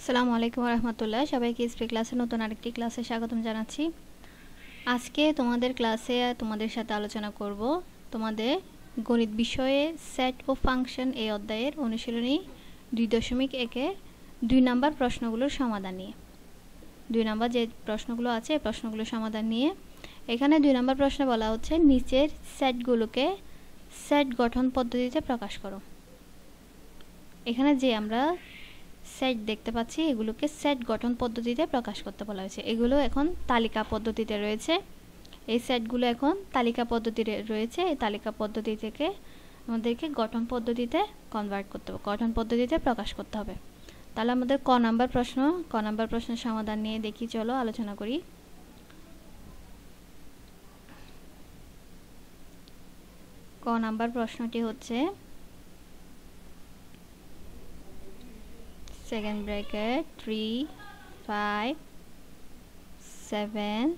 আসসালামু আলাইকুম রহমতুল্লাহ। সবাইকে স্প্রে ক্লাসে নতুন আরেকটি ক্লাসে স্বাগতম জানাচ্ছি। আজকে তোমাদের ক্লাসে তোমাদের সাথে আলোচনা করব তোমাদের গণিত বিষয়ে সেট ও ফাংশন এই অধ্যায়ের অনুশীলনী 2.1 2 নাম্বার প্রশ্নগুলোর সমাধান নিয়ে। 2 নাম্বার যে প্রশ্নগুলো আছে এই প্রশ্নগুলোর সমাধান নিয়ে এখানে 2 নাম্বার প্রশ্নে বলা হচ্ছে নিচের সেটগুলোকে সেট গঠন পদ্ধতিতে প্রকাশ করো। এখানে যে আমরা সেট দেখতে পাচ্ছি এগুলোকে সেট গঠন পদ্ধতিতে প্রকাশ করতে বলা হয়েছে। এগুলো এখন তালিকা পদ্ধতিতে রয়েছে। এই সেটগুলো এখন তালিকা পদ্ধতিতে রয়েছে। এই তালিকা পদ্ধতি থেকে আমাদেরকে গঠন পদ্ধতিতে কনভার্ট করতে হবে, গঠন পদ্ধতিতে প্রকাশ করতে হবে। তাহলে আমাদের ক নাম্বার প্রশ্নের সমাধান নিয়ে দেখি, চলো আলোচনা করি। ক নাম্বার প্রশ্নটি হচ্ছে second bracket 3 5 7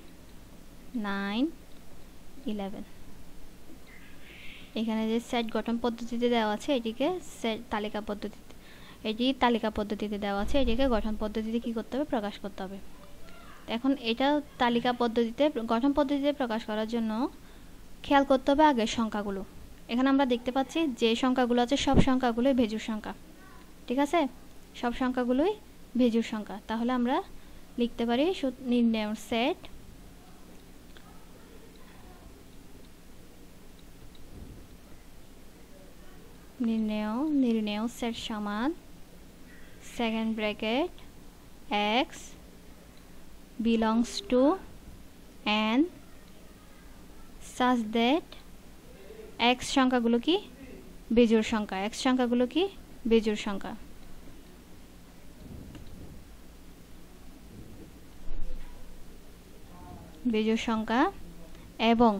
9 11 এখানে যে সেট গঠন পদ্ধতিতে দেওয়া আছে এটিকে সেট তালিকা পদ্ধতিতে তালিকা পদ্ধতিতে দেওয়া আছে, এটিকে গঠন পদ্ধতিতে কি করতে হবে, প্রকাশ করতে হবে। এখন এটা তালিকা পদ্ধতিতে গঠন পদ্ধতিতে প্রকাশ করার জন্য খেয়াল করতে হবে আগের সংখ্যাগুলো। এখানে আমরা দেখতে পাচ্ছি যে সংখ্যাগুলো আছে সব সংখ্যাগুলোই বেজোড় সংখ্যা, ঠিক আছে? সব সংখ্যাগুলোই বেজোড় সংখ্যা। তাহলে আমরা লিখতে পারি নির্ণয় সেট নির্ণয় সেট সমান second bracket x belongs to n such that x সংখ্যাগুলো কি বেজোড় সংখ্যা, x সংখ্যাগুলো কি বেজোড় সংখ্যা। বেজোড় সংখ্যা এবং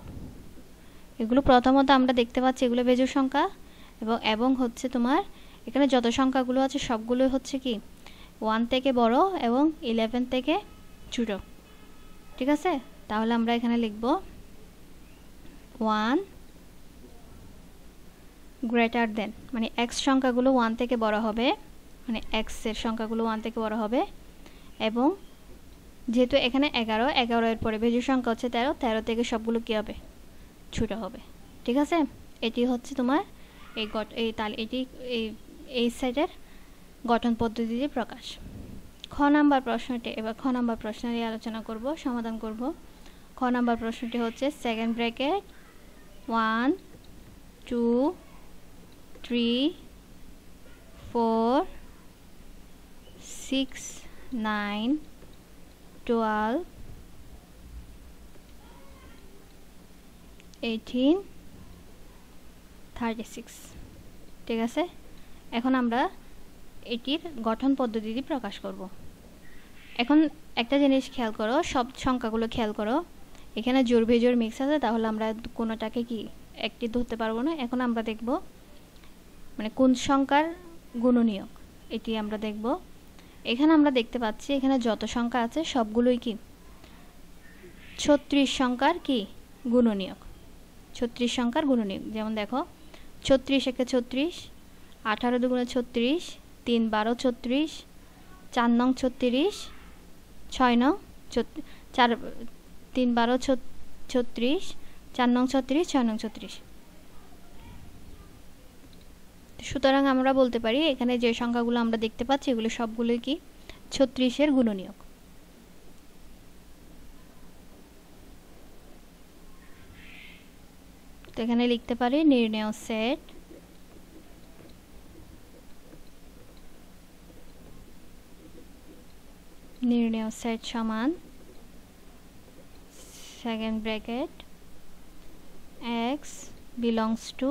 এগুলো প্রথমত আমরা দেখতে পাচ্ছি এগুলো বেজোড় সংখ্যা এবং হচ্ছে তোমার এখানে যত সংখ্যাগুলো আছে সবগুলোই হচ্ছে কি 1 থেকে বড় এবং 11 থেকে ছোট, ঠিক আছে? তাহলে আমরা এখানে লিখব 1 গ্রেটার দেন, মানে x সংখ্যাগুলো 1 থেকে বড় হবে, মানে x এর সংখ্যাগুলো 1 থেকে বড় হবে। এবং যেহেতু এখানে 11 এর পরে বেজোড় সংখ্যা হচ্ছে 13 থেকে সবগুলো কি হবে, ছোট হবে, ঠিক আছে? এটি হচ্ছে তোমার এই সেটের গঠন পদ্ধতিতে প্রকাশ। খ নাম্বার প্রশ্নটি, এবার খ নাম্বার প্রশ্ন নিয়ে আলোচনা করব, সমাধান করব। খ নাম্বার প্রশ্নটি হচ্ছে সেকেন্ড ব্র্যাকেট 1 2 3 4 6 9 12 18 36, ঠিক আছে? এখন আমরা এটির গঠন পদ্ধতিটি প্রকাশ করব। এখন একটা জিনিস খেয়াল করো, সব সংখ্যাগুলো খেয়াল করো, এখানে জোড় বেজোড় মিক্স আছে, তাহলে আমরা কোনোটাকে কি একটি ধরতে পারবো না। এখন আমরা দেখব মানে কোন সংখ্যার গুণনীয়ক, এটি আমরা দেখব। এখানে আমরা দেখতে পাচ্ছি এখানে যত সংখ্যা আছে সবগুলোই কি 36 সংখ্যার কি গুণনীয়ক, 36 সংখ্যার গুণনীয়ক। যেমন দেখো 36 একে 36, 18 দুগুণে 36, 3 12 36, 4 নং 36, 6 নং 4 3 12 36, 4 নং 36, 6 নং 36। সুতরাং আমরা বলতে পারি এখানে যে সংখ্যাগুলো আমরা দেখতে পাচ্ছি এগুলো সবগুলোই কি 36 এর গুণনীয়ক। তো এখানে লিখতে পারি নির্ণয় সেট সমান second bracket x belongs to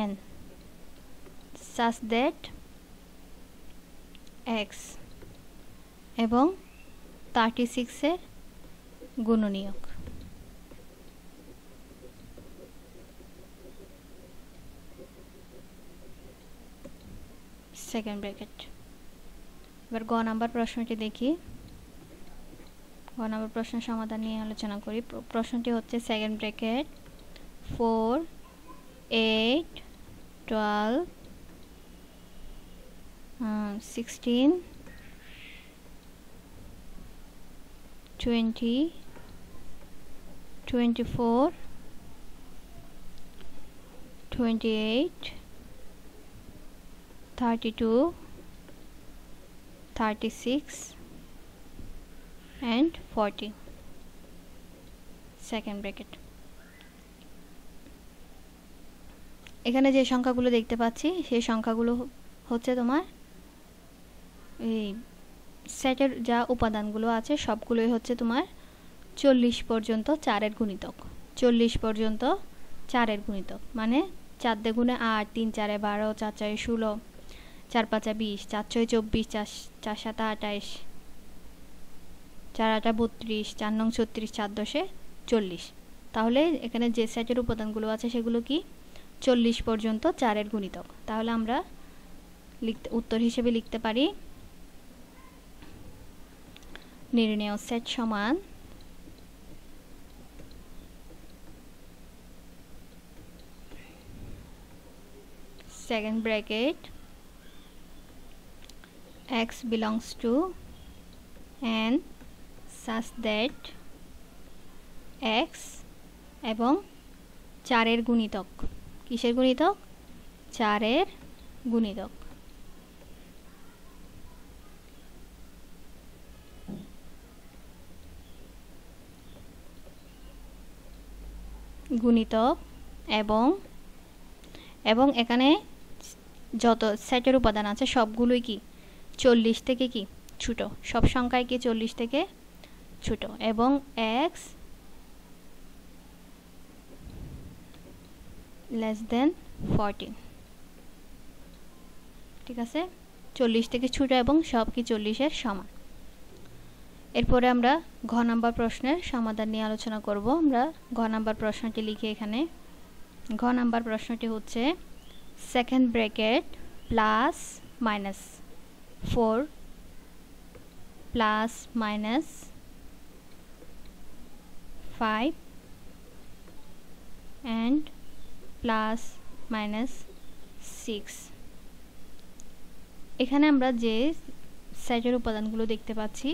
n such that x এবং 36 এর গুণনীয়ক। Second bracket. এবার গ নাম্বার প্রশ্নটি দেখি। গ নাম্বার প্রশ্নের সমাধান নিয়ে আলোচনা করি। প্রশ্নটি হচ্ছে second bracket 4 8 12 16 20 24 28 32 36 and 40 second bracket. এখানে যে সংখ্যাগুলো দেখতে পাচ্ছি সেই সংখ্যাগুলো হচ্ছে তোমার এই সেটের যা উপাদানগুলো আছে সবগুলোই হচ্ছে তোমার 40 পর্যন্ত 4-এর গুণিতক। 40 পর্যন্ত 4-এর গুণিতক মানে 4 দিয়ে গুণে 8, 3 4 12, 4 4 16, 4 5 20, 4 6 24, 4 7 28, 4 8 32, 4 9 36, 4 10 40। তাহলে এখানে যে সেটের উপাদানগুলো আছে সেগুলো কি 40 পর্যন্ত 4-এর গুণিতক। তাহলে আমরা উত্তর হিসেবে লিখতে পারি নির্ণেয় সেট সমান second bracket x belongs to n such that x এবং 4-এর গুণিতক। কিসের গুণিতক? 4-এর গুণিতক। গুণিতক এবং এখানে যত সেটের উপাদান আছে সবগুলোই কি 40 থেকে কি ছোট, সব সংখ্যাই কি 40 থেকে ছোট এবং x less than 14। ঠিক আছে, 40 থেকে ছোট এবং সব কি 40-এর সমান। এরপরে আমরা ঘ নাম্বার প্রশ্নের সমাধান নিয়ে আলোচনা করব। আমরা ঘ নাম্বার প্রশ্নটি লিখি এখানে। ঘ নাম্বার প্রশ্নটি হচ্ছে second bracket plus minus 4 plus minus 5 and plus minus 6। এখানে আমরা যে সেটের উপাদানগুলো দেখতে পাচ্ছি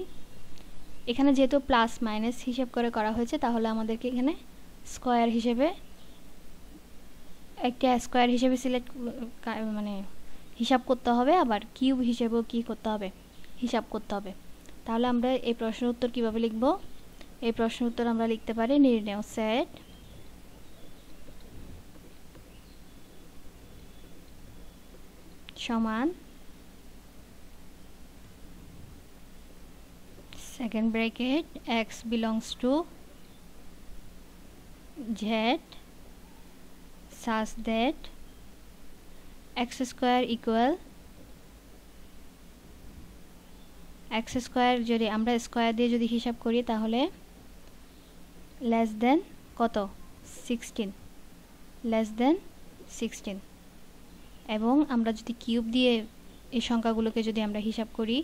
এখানে যেহেতু প্লাস মাইনাস হিসাব করে করা হয়েছে তাহলে আমাদেরকে এখানে স্কয়ার হিসেবে একটা স্কয়ার হিসেবে সিলেক্ট মানে হিসাব করতে হবে, আবার কিউব হিসেবেও কি করতে হবে হিসাব করতে হবে। তাহলে আমরা এই প্রশ্নের উত্তর কিভাবে লিখব? এই প্রশ্নের উত্তর আমরা লিখতে পারি নির্ণেয় সেট সমান second bracket x belongs to z such that x square equal x square যদি আমরা স্কয়ার দিয়ে যদি হিসাব করি তাহলে less than কত 16 less than 16 এবং আমরা যদি কিউব দিয়ে এই সংখ্যাগুলোকে যদি আমরা হিসাব করি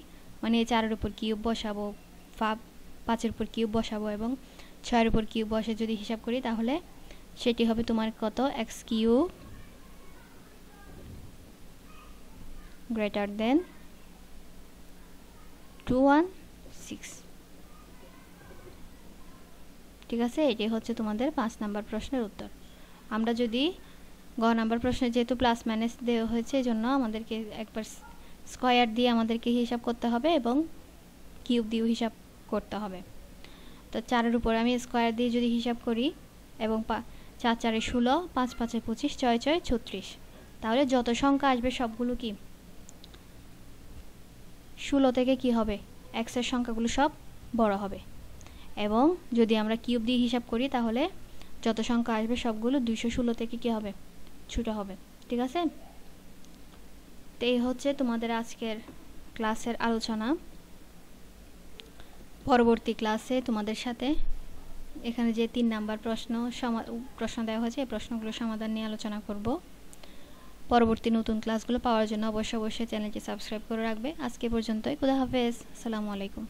মানে 4-এর উপর কিউব বসাবো, 5-এর উপর কিউব বসাবো এবং 6-এর উপর কিউব বসে যদি হিসাব করি তাহলে সেটি হবে তোমার কত x কিউব greater than 216। ঠিক আছে, এটি হচ্ছে তোমাদের 5 নাম্বার প্রশ্নের উত্তর। আমরা যদি গ নাম্বার প্রশ্নে যেহেতু প্লাস মাইনাস দেওয়া হয়েছে এজন্য আমাদেরকে একবার স্কয়ার দিয়ে আমাদেরকে হিসাব করতে হবে এবং কিউব দিয়েও হিসাব করতে হবে। তো 4-এর উপর আমি স্কয়ার দিয়ে যদি হিসাব করি এবং 4 4 16, 5 5 25, 6 6 36, তাহলে যত সংখ্যা আসবে সবগুলো কি 16 থেকে কি হবে x এর সংখ্যাগুলো সব বড় হবে এবং যদি আমরা কিউব দিয়ে হিসাব করি তাহলে যত সংখ্যা আসবে সবগুলো 216 থেকে কি হবে ছোট হবে। ঠিক আছে, তো এই হচ্ছে তোমাদের আজকের ক্লাসের আলোচনা। পরবর্তী ক্লাসে তোমাদের সাথে এখানে যে 3 নাম্বার প্রশ্ন দেওয়া হয়েছে এই প্রশ্নগুলোর সমাধান নিয়ে আলোচনা করব। পরবর্তী নতুন ক্লাসগুলো পাওয়ার জন্য অবশ্যই চ্যানেলটি সাবস্ক্রাইব করে রাখবে। আজকে পর্যন্তই, খুদা হাফেজ, আসসালামু আলাইকুম।